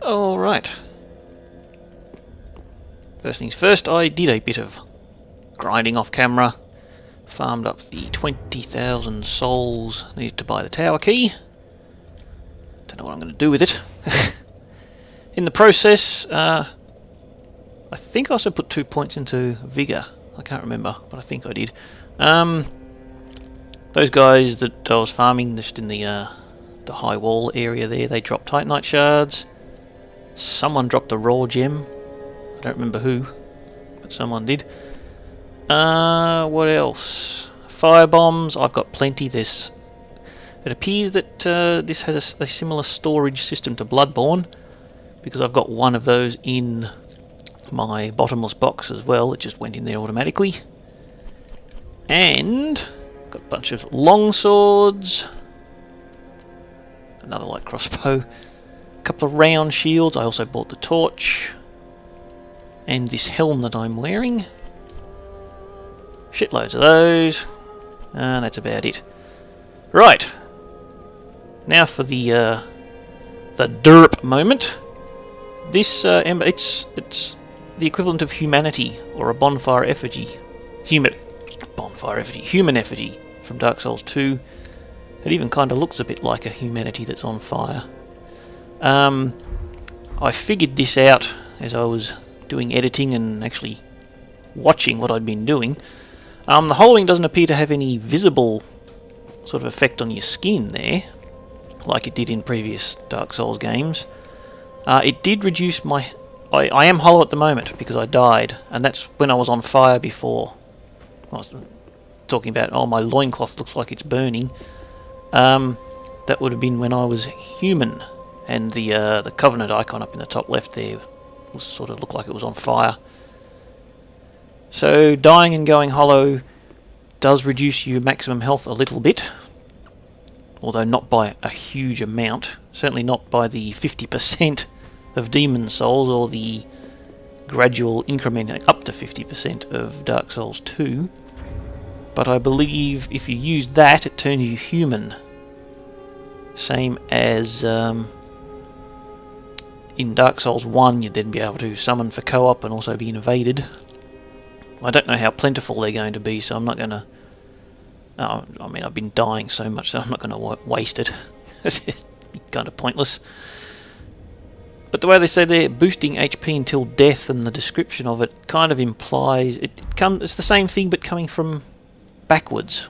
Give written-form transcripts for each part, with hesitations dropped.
Alright. First things first, I did a bit of grinding off camera. Farmed up the 20,000 souls needed to buy the tower key. Don't know what I'm going to do with it. In the process, I think I also put 2 points into Vigor. I can't remember, but I think I did. Those guys that I was farming just in the high wall area there, they dropped Titanite shards. Someone dropped a raw gem. I don't remember who, but someone did. What else? Fire bombs. I've got plenty. It appears that this has a similar storage system to Bloodborne, because I've got one of those in my bottomless box as well. It just went in there automatically. And got a bunch of long swords, another light crossbow, a couple of round shields. I also bought the torch, and this helm that I'm wearing. Shitloads of those, and that's about it. Right, now for the derp moment. This it's the equivalent of humanity, or a bonfire effigy. Human effigy from Dark Souls 2. It even kind of looks a bit like a humanity that's on fire. I figured this out as I was doing editing and actually watching what I'd been doing. The hollowing doesn't appear to have any visible sort of effect on your skin there, like it did in previous Dark Souls games. It did reduce my... I am hollow at the moment because I died, and that's when I was on fire before. I was talking about, oh, my loincloth looks like it's burning. That would have been when I was human, and the Covenant icon up in the top left there was sort of looked like it was on fire. So dying and going hollow does reduce your maximum health a little bit, although not by a huge amount. Certainly not by the 50% of Demon Souls, or the gradual increment up to 50% of Dark Souls 2. But I believe if you use that, it turns you human. Same as in Dark Souls 1, you'd then be able to summon for co-op and also be invaded. I don't know how plentiful they're going to be, so I'm not going to... I mean, I've been dying so much, so I'm not going to waste it. It's kind of pointless. But the way they say they're boosting HP until death, and the description of it kind of implies... It's the same thing, but coming from backwards.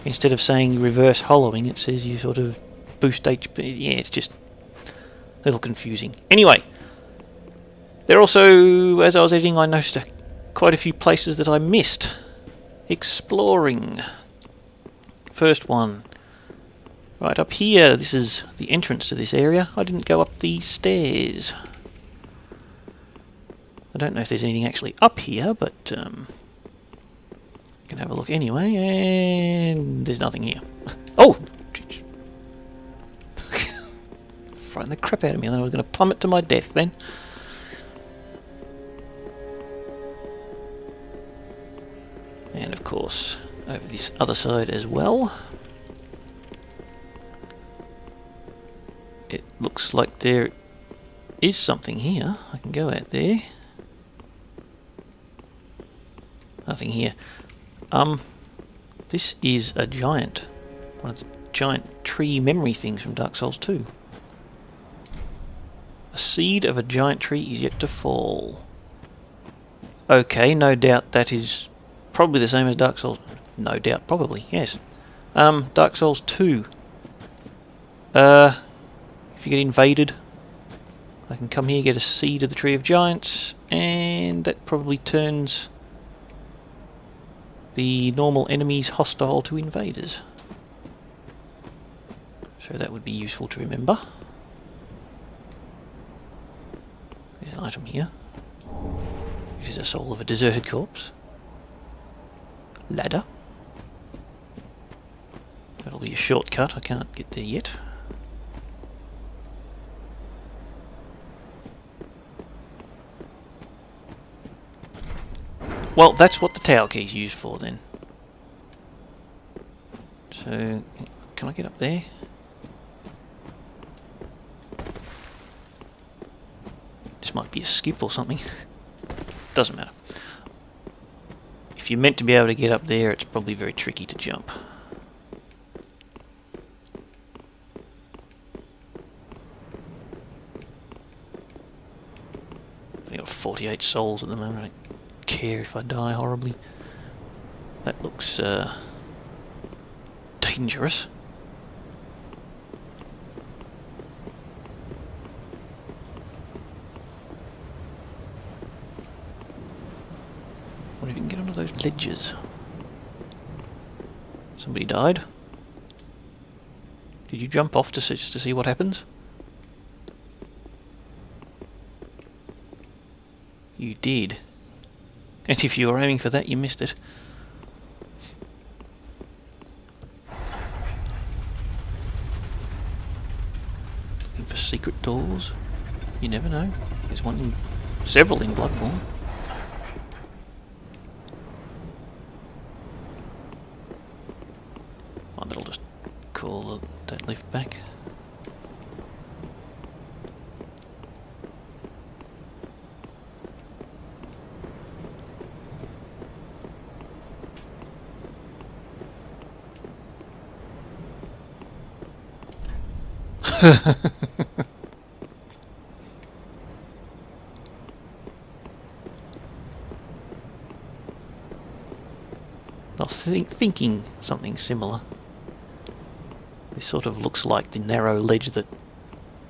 Instead of saying reverse hollowing, it says you sort of boost HP. Yeah, it's just a little confusing. Anyway, there also, as I was editing, I noticed quite a few places that I missed. Exploring. First one. Right up here, this is the entrance to this area. I didn't go up these stairs. I don't know if there's anything actually up here, but I can have a look anyway, and there's nothing here. Oh! Frightened the crap out of me, and then I was going to plummet to my death then. And of course, over this other side as well. It looks like there is something here. I can go out there. Nothing here. This is a giant. One of the giant tree memory things from Dark Souls 2. A seed of a giant tree is yet to fall. Okay, no doubt that is probably the same as Dark Souls. No doubt, probably, yes. Dark Souls 2. If you get invaded, I can come here, get a seed of the Tree of Giants, and that probably turns the normal enemies hostile to invaders. So that would be useful to remember. There's an item here. It is a soul of a deserted corpse. Ladder. That'll be a shortcut, I can't get there yet. Well, that's what the tower key's used for then. So, can I get up there? This might be a skip or something. Doesn't matter. If you're meant to be able to get up there, it's probably very tricky to jump. I've got 48 souls at the moment. I don't care if I die horribly. That looks dangerous. What if you can get onto those ledges? Somebody died. Did you jump off just to see what happens? You did. And if you were aiming for that, you missed it. Looking for secret doors? You never know. There's several in Bloodborne. Oh, that'll just call that lift back. I was thinking something similar. This sort of looks like the narrow ledge that,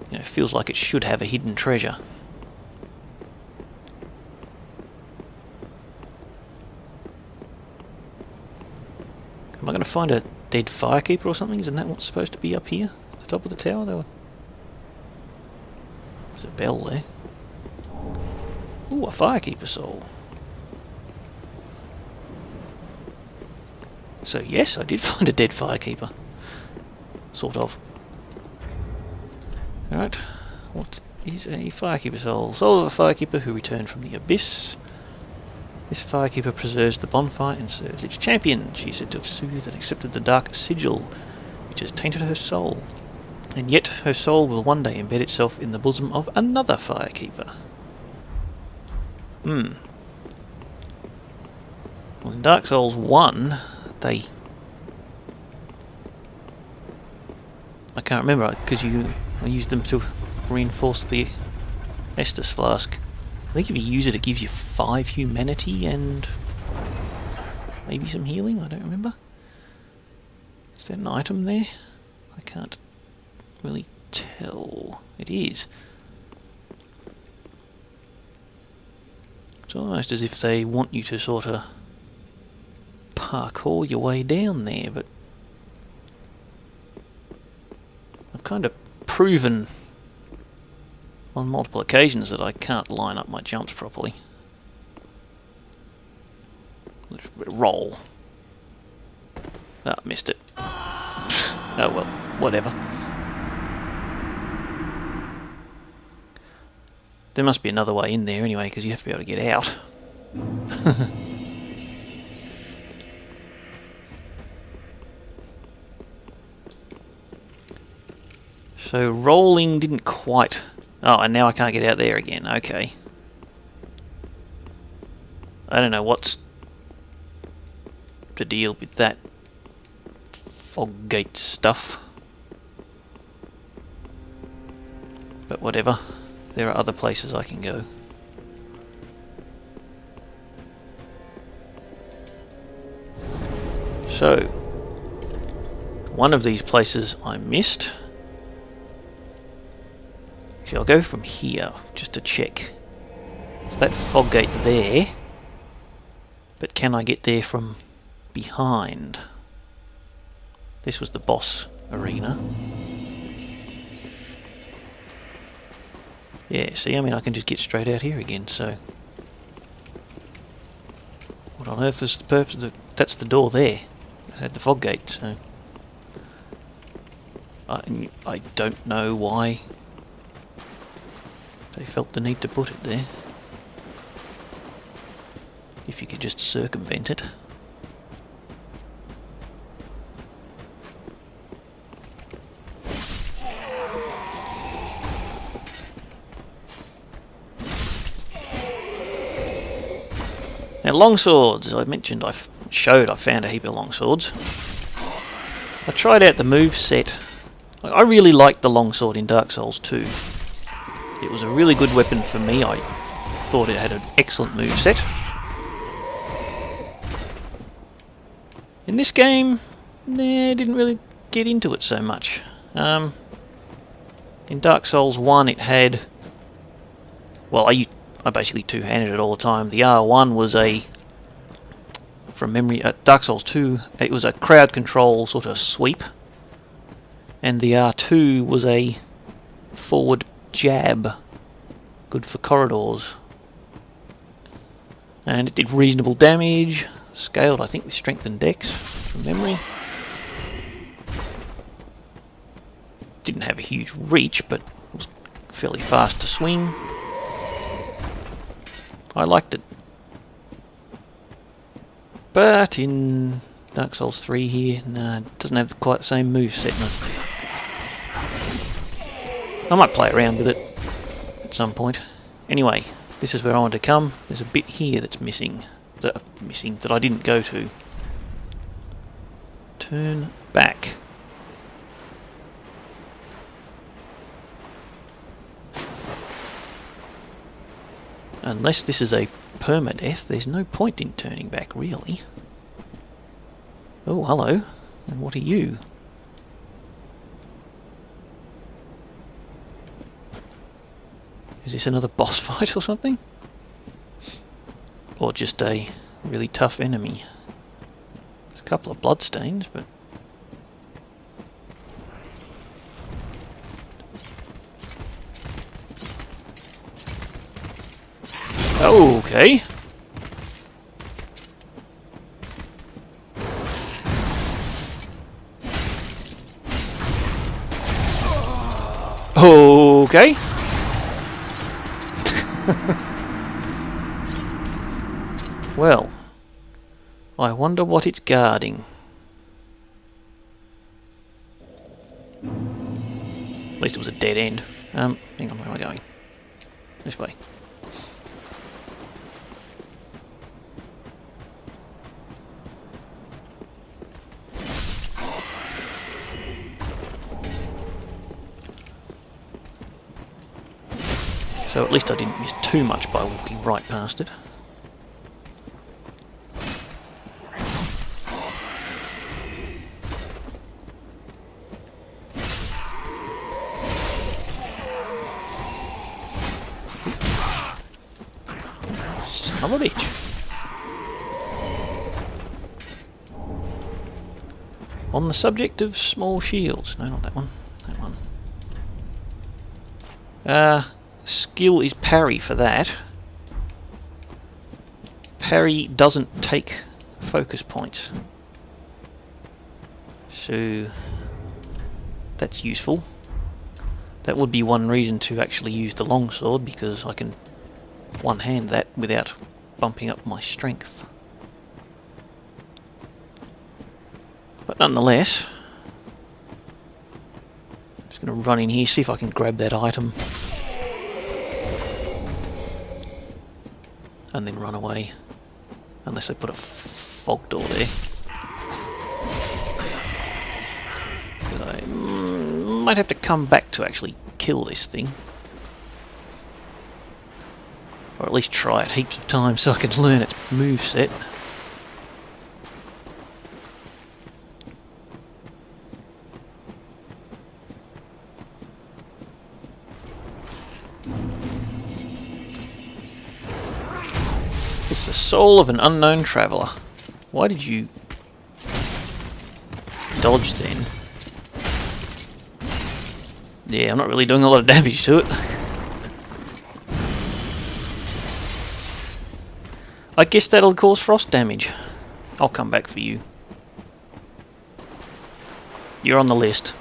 you know, feels like it should have a hidden treasure. Am I going to find a dead firekeeper or something? Isn't that what's supposed to be up here? At the top of the tower? There's a bell there. Ooh, a firekeeper soul. So yes, I did find a dead firekeeper. Sort of. Alright, what is a firekeeper soul? Soul of a firekeeper who returned from the abyss. This firekeeper preserves the bonfire and serves its champion. She is said to have soothed and accepted the dark sigil, which has tainted her soul. And yet her soul will one day embed itself in the bosom of another firekeeper. Well, in Dark Souls 1, I can't remember, because I used them to reinforce the Estus flask. I think if you use it, it gives you 5 humanity and maybe some healing, I don't remember. Is there an item there? I can't really tell. It is. It's almost as if they want you to sort of parkour your way down there, but I've kind of proven on multiple occasions that I can't line up my jumps properly. Let's roll. Ah, missed it. Oh well, whatever. There must be another way in there anyway, because you have to be able to get out. So rolling didn't quite... Oh, and now I can't get out there again. Okay. I don't know what's the deal with that fog gate stuff. But whatever. There are other places I can go. So, one of these places I missed. Actually, I'll go from here just to check. Is that fog gate there? But can I get there from behind? This was the boss arena. Yeah, see, I mean, I can just get straight out here again, so... What on earth is the purpose? That's the door there. It had the fog gate, so... I don't know why they felt the need to put it there. If you could just circumvent it. Now longswords, as I mentioned, I found a heap of longswords. I tried out the move set. I really liked the longsword in Dark Souls 2. It was a really good weapon for me. I thought it had an excellent move set. In this game, I didn't really get into it so much. In Dark Souls 1 it had... Well, I basically two-handed it all the time. The R1 was a... From memory, at Dark Souls 2, it was a crowd control sort of sweep. And the R2 was a forward jab. Good for corridors. And it did reasonable damage. Scaled, I think, with strength and dex, from memory. Didn't have a huge reach, but it was fairly fast to swing. I liked it. But in Dark Souls 3 here, nah, it doesn't have quite the same moveset. I might play around with it at some point. Anyway, this is where I want to come. There's a bit here that's missing that I didn't go to. Turn back. Unless this is a permadeath, there's no point in turning back, really. Oh, hello. And what are you? Is this another boss fight or something? Or just a really tough enemy? There's a couple of bloodstains, but... Okay. Okay. Well, I wonder what it's guarding. At least it was a dead end. Hang on, where am I going? This way. So at least I didn't miss too much by walking right past it. Son of a bitch. On the subject of small shields. No, not that one. That one. Skill is parry for that. Parry doesn't take focus points. So that's useful. That would be one reason to actually use the longsword, because I can one-hand that without bumping up my strength. But nonetheless, I'm just going to run in here, see if I can grab that item. And then run away. Unless they put a fog door there. But I might have to come back to actually kill this thing. Or at least try it heaps of times so I can learn its moveset. It's the soul of an unknown traveller. Why did you dodge then? Yeah, I'm not really doing a lot of damage to it. I guess that'll cause frost damage. I'll come back for you. You're on the list.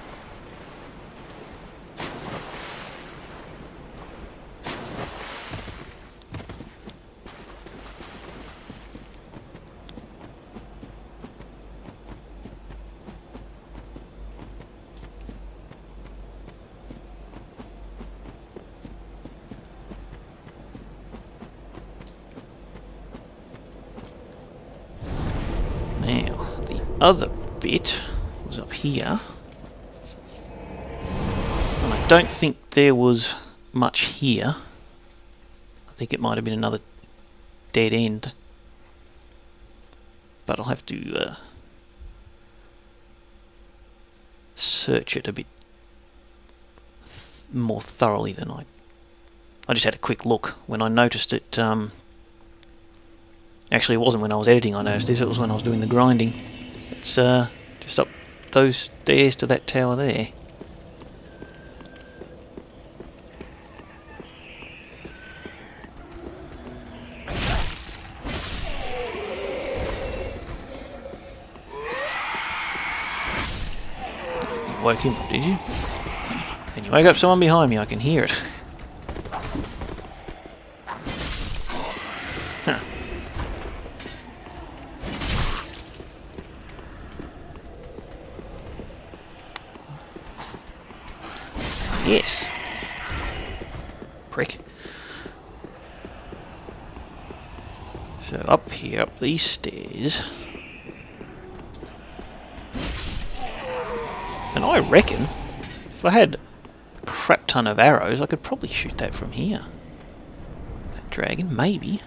other bit was up here. And I don't think there was much here. I think it might have been another dead end. But I'll have to search it a bit more thoroughly than I just had a quick look when I noticed it. Actually, it wasn't when I was editing I noticed this, it was when I was doing the grinding. It's just up those stairs to that tower there. You woke him up, did you? And you woke up someone behind me, I can hear it. Huh. Yes. Prick. So up here, up these stairs. And I reckon, if I had a crap ton of arrows, I could probably shoot that from here. That dragon, maybe.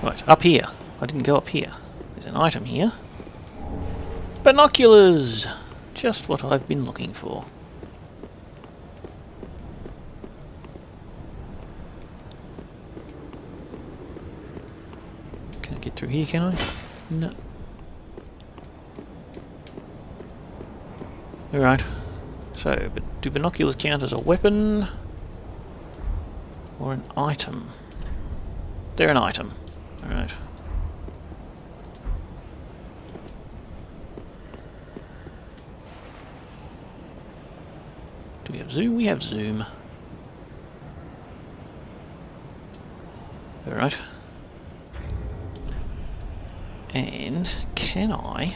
Right, up here. I didn't go up here. There's an item here. Binoculars! Just what I've been looking for. Can I get through here, can I? No. Alright. So, but do binoculars count as a weapon? Or an item? They're an item. Alright. Do we have zoom? We have zoom. Alright. And can I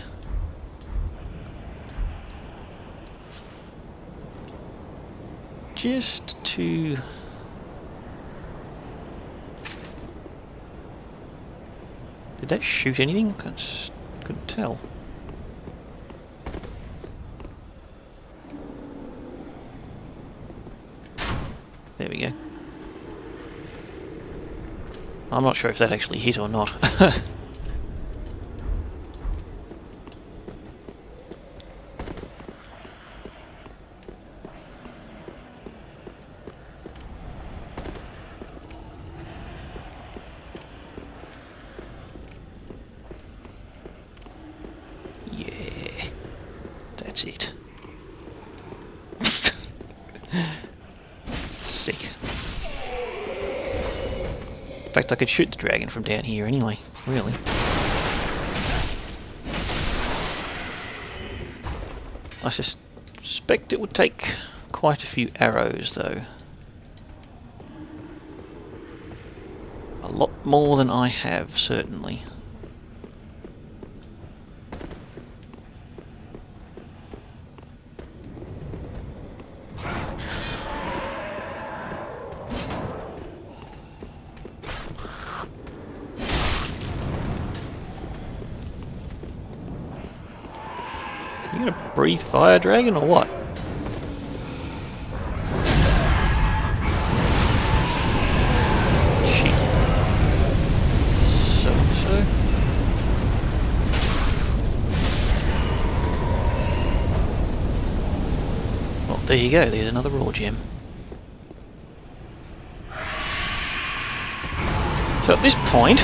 just to did that shoot anything? Couldn't tell. There we go. I'm not sure if that actually hit or not. Yeah, that's it. Sick. In fact, I could shoot the dragon from down here anyway, really. I suspect it would take quite a few arrows, though. A lot more than I have, certainly. You gonna breathe fire, dragon, or what? Cheeky. So. Well, there you go, there's another raw gem. So at this point,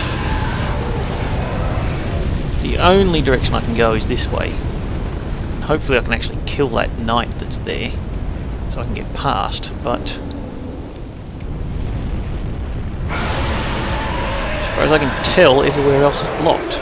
the only direction I can go is this way. Hopefully I can actually kill that knight that's there, so I can get past, but as far as I can tell, everywhere else is blocked.